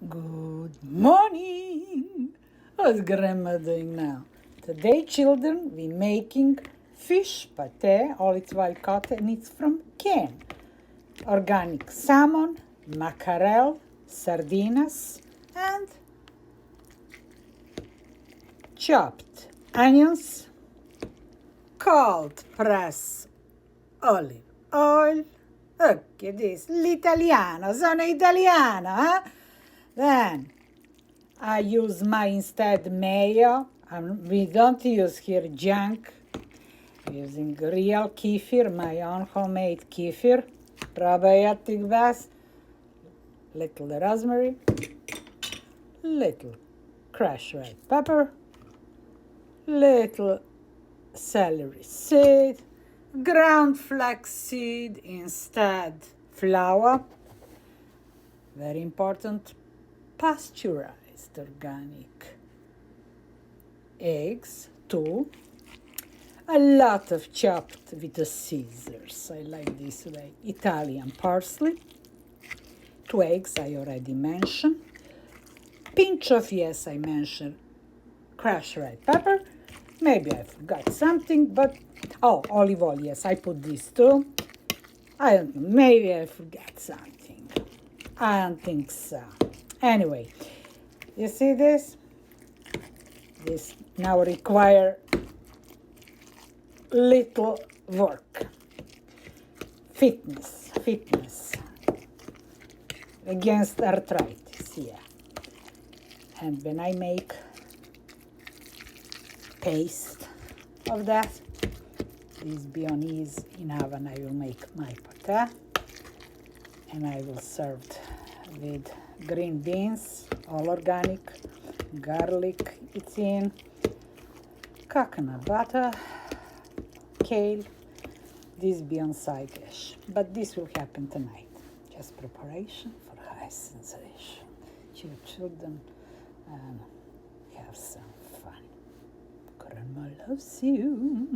Good morning! What's Grandma doing now? Today, children, we making fish pate, all it's wild caught, and it's from can. Organic salmon, mackerel, sardinas, and chopped onions, cold press olive oil. Look at this, l'italiano, sono italiano, huh? Then I use my instead mayo. We don't use here junk. Using real kefir, my own homemade kefir, probiotic base, little rosemary, little crushed red pepper, little celery seed, ground flax seed instead flour. Very important, pasteurized organic eggs, 2. A lot of chopped with the scissors. I like this way. Italian parsley. 2 eggs I already mentioned. Pinch of, yes, I mentioned crushed red pepper. Maybe I forgot something, but olive oil, yes, I put this too. I don't know, maybe I forgot something. I don't think so. Anyway, you see this? This now require little work. Fitness against arthritis, yeah. And when I make paste of that, this bolognese in oven, I will make my pate, and I will serve it with green beans, all organic, garlic it's in, coconut butter, kale. This be on side dish, but this will happen tonight. Just preparation for high sensation. Children have some fun. Grandma loves you.